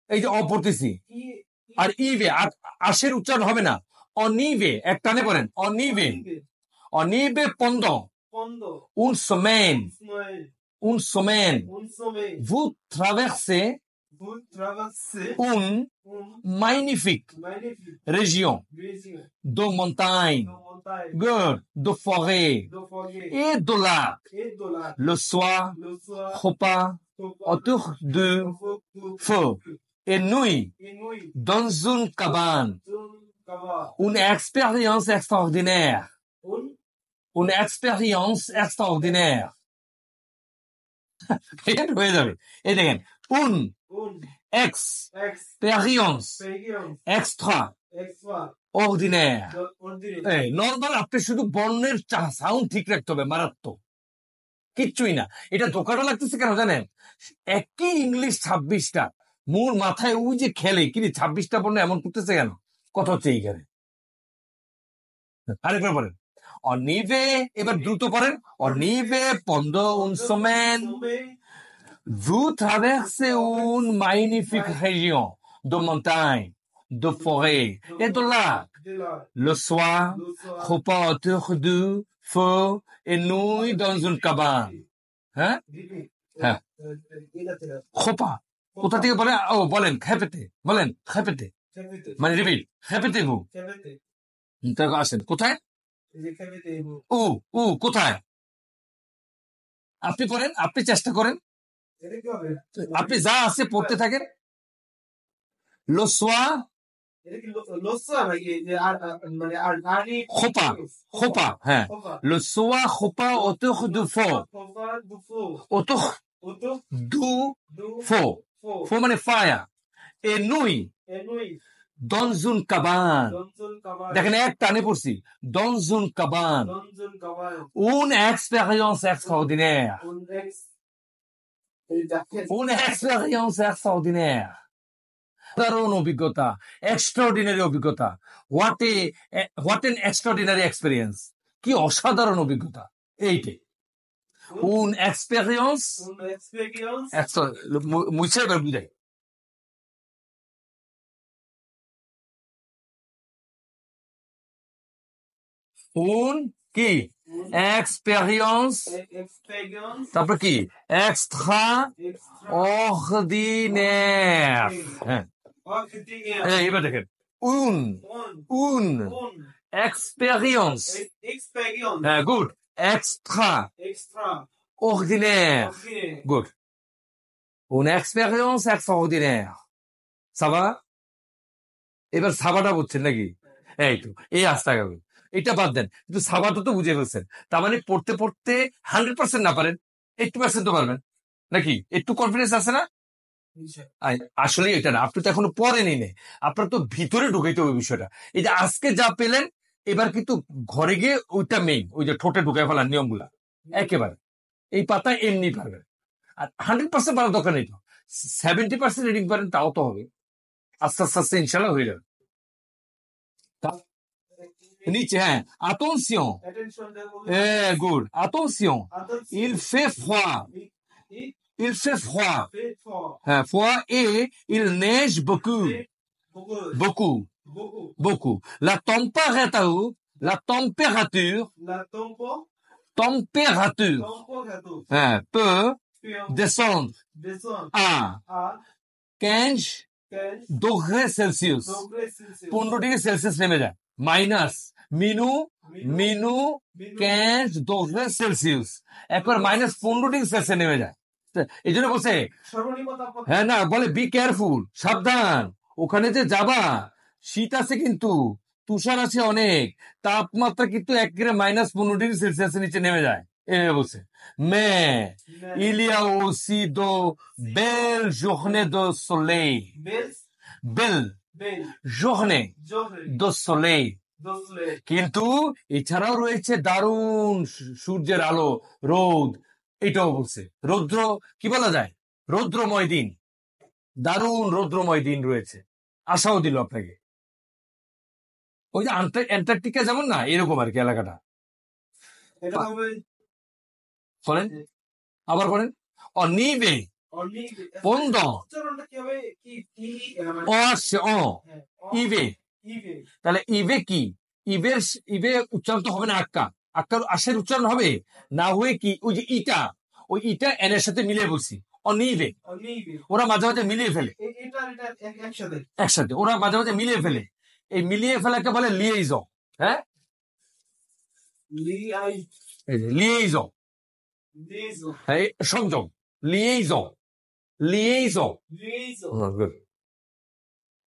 এই যে অ পড়তেছি, আর ইভে আশের উচ্চারণ হবে না, অনিভে এক টানে পড়েন, অনিভে, অনিভে পন্দ, un semaine, une semaine, vous traversez une magnifique région de montagne, de forêt et de lac. Le soir, repas autour du feu et nuit dans une cabane. Une expérience extraordinaire. Une expérience extraordinaire. হয়ে যাবে। এই দেখেন, un expérience extraordinaire. Normal আপনি শুধু বর্ণের sound ঠিক রাখতে হবে, মারাত্মক কিচ্ছুই না। এটা ধোকাটা লাগতেছে কেন জানেন? একই ইংলিশ 26টা, মোর মাথায় ওই যে খেলে কিন্তু 26টা বর্ণ এমন করতেছে কেন? কথা হচ্ছে এইখানে। আরেকবার বলেন, অনিভে, এবার দ্রুত পড়েন, অনিভে পন্দ un semaine, vous traversez une magnifique région de montagne, de forêt et de lac. Le soir, repas autour du feu et nuit dans une cabane. হ্যাঁ হ্যাঁ, খোপা কোথা থেকে বলেন? ও বলেন খেপেতে, বলেন খেপেতে, মানে রিপিট, খেপেতে ভু আসেন কোথায়? ও ও কোথায়? আপনি পড়েন, আপনি চেষ্টা করেন, আপনি যা আছে পড়তে থাকেন। লোসোয়া খোপা, খোপা, হ্যাঁ, লোসোয়া খোপা autour du feu, autour du feu, feu মানে fire, et nuit dans une cabane. দেখেন এক টানে পড়ছি, dans une cabane. Une expérience extraordinaire. Une expérience extraordinaire. দারুণ অভিজ্ঞতা, এক্সট্রাঅর্ডিনারি অভিজ্ঞতা। হোয়াট এন এক্সট্রাঅর্ডিনারি এক্সপেরিয়েন্স, কি অসাধারণ অভিজ্ঞতা এইটাই। উন এক্সপেরিয়েন্স, মুছে এবার বুঝাই। উন কি এক্সপেরিয়েন্স, তারপর কি এক্সট্রা অর্ডিনাire। হ্যাঁ, এবার দেখেন, উন এক্সপেরিয়েন্স, হ্যাঁ গুড, এক্সট্রা অর্ডিনাire, গুড, une expérience extraordinaire. সাবা, এবার সাবাটা বুঝছেন নাকি? এই তো, এই আস্তা গেল, এটা বাদ দেন, কিন্তু সাবাটা তো বুঝে ফেলছেন। তার মানে পড়তে পড়তে 100% না পারেন, 80% তো পারবেন নাকি? একটু কনফিডেন্স আছে না? আসলে এটা না, আপনি তো এখনো পড়েনি নে, আপনার তো ভিতরে ঢুকাইতে হবে বিষয়টা। এই যে আজকে যা পেলেন, এবার কিন্তু ঘরে গিয়ে ওইটা মেইন, ওই যে ঠোঁটে ঢুকাই ফেলার নিয়মগুলা একেবারে এই পাতায় এমনি পারবেন। আর 100% পারার দরকার নেই, তো 70% রিডিং পারেন, তাও তো হবে, আস্তে আস্তে আস্তে ইনশাল্লাহ হয়ে যাবে। নিচে, হ্যাঁ, attention, good, attention, il fait froid, il fait froid, হ্যাঁ, froid et il neige beaucoup, beaucoup, beaucoup. La température, হ্যাঁ, peut descendre à 15 degrés Celsius, 15 degree Celsius নেমে যায়, মাইনাস মিনু 15 ডিগ্রি সেলসিয়াস, একবার মাইনাস 15 ডিগ্রি সেলসিয়াস নেমে যায়। এই জন্য বলছে, হ্যাঁ না, বলে বি কেয়ারফুল, সাবধান, ওখানে যে যাবা শীত আছে, কিন্তু তুষার আছে অনেক, তাপমাত্রা কিন্তু একেবারে মাইনাস 15 ডিগ্রি সেলসিয়াসের নিচে নেমে যায়। এভাবে বলছে, mais il y a aussi de belles journées de soleil, belle journée de soleil, কিন্তু এছাড়াও রয়েছে দারুণ সূর্যের আলো, রোদ, এটাও বলছে। রৌদ্র কি বলা যায়? রৌদ্রময় দিন, দারুণ রৌদ্রময় দিন রয়েছে, আশাও দিল আপনাকে। ওই যে অ্যান্টার্কটিকা যেমন না, এরকম আর কি এলাকাটা। বলেন, আবার বলেন, অনিভে pendant ইভে তাহলে ইভে কি ইভে উচ্চারণ তো হবে না আক্কার আশের উচ্চারণ হবে না হয়ে কি ওই যে ওই এন এর সাথে মিলিয়ে বলছি অনিভে ওরা মাঝে মাঝে মিলিয়ে ফেলে একসাথে ওরা মাঝে মাঝে মিলিয়ে ফেলে এই মিলিয়ে ফেলাকে বলে লিয়েইজন হ্যাঁ লিয়েইজন সংযোগ লিয়েইজন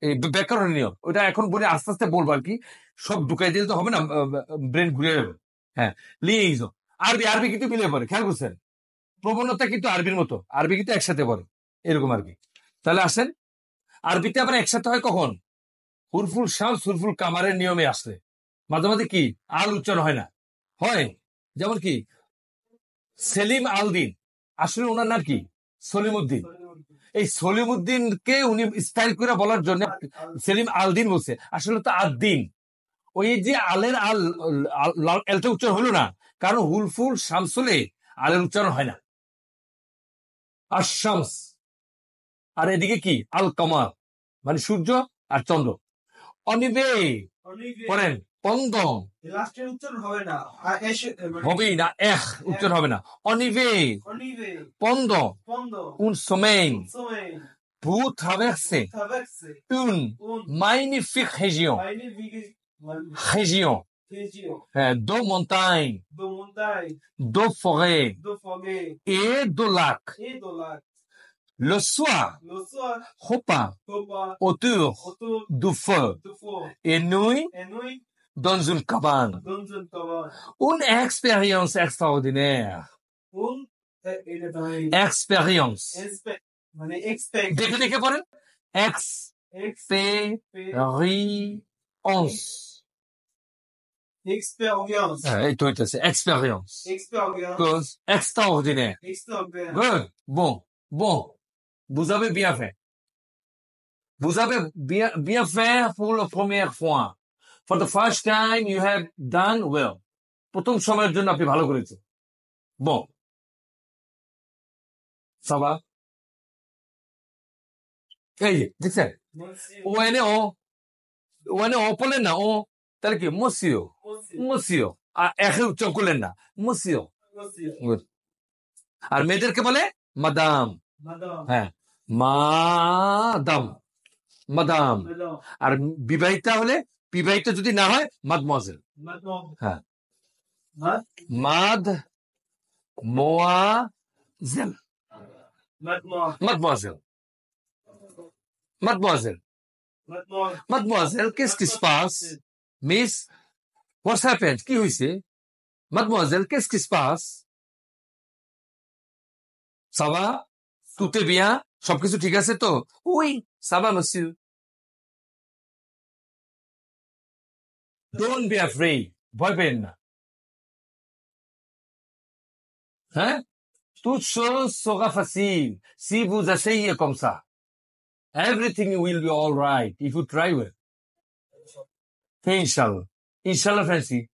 এই ব্যাকরণ নিয়ম ওটা এখন বলে আস্তে আস্তে বলবো আর কি সব ঢুকাই দিলে তো হবে না ব্রেন ঘুরে যাবে হ্যাঁ লিয়েইজন আরবি কিন্তু মিলিয়ে পড়ে খেয়াল করছেন প্রবণতা কিন্তু আরবির মতো আরবি কিন্তু একসাথে পড়ে এরকম আর কি তাহলে আসেন আরবিতে আবার একসাথে হয় কখন হুরফুল শামস হুরফুল কামারের নিয়মে আসলে মাঝে মাঝে কি আল উচ্চারণ হয় না হয় যেমন কি সেলিম আলদিন আসলে ওনার নাম কি সলিমউদ্দিন এই সলিমউদ্দিনকে উনি স্টাইল করে বলার জন্য সেলিম আলদিন বলছে আসলে তো আদ্দিন ওই যে আলের এলটা উচ্চারণ হলো না কারণ হুলফুল শামসুলে আলের উচ্চারণ হয় না আর শামস আর এদিকে কি আল কামার মানে সূর্য আর চন্দ্র অনিবে পড়েন পন্দম হবেই না উচ্চারণ হবে না অনিবে পন্দম un sommeil pour traverser une magnifique région de montagnes de forêts et de lacs le soir repas autour du feu et nuit dans une cabane. Une expérience extraordinaire. Expérience. দেখে পড়েন expérience. এই তো হইতেছে expérience. Extraordinaire. Good. Bon. Vous avez bien fait. Vous avez bien fait pour la première fois. For the first time you have done well. প্রথম সময়ের জন্য আপনি ভালো করেছেন bon ça va এই দেখছেন ওখানে বলেন না ও তাহলে কি মসিও আর একে উচ্চারণ করলেন না মসিও আর মেয়েদেরকে বলে মাদাম হ্যাঁ মাদাম আর বিবাহিতা হলে বিবাহিত যদি না হয় মাদমোয়াজেল হ্যাঁ Mademoiselle, qu'est-ce qui se passe? Miss, what's happened? কি হয়েছে? Mademoiselle, qu'est-ce qui se passe? Ça va? Tout est bien? সবকিছু ঠিক আছে তো? Oui, ça va, monsieur. Don't be afraid. ভয় পেন না হ্যাঁ toute chose sera facile si vous essayez comme ça. Everything will be all right if you try well. Inshallah. Inshallah, Francie.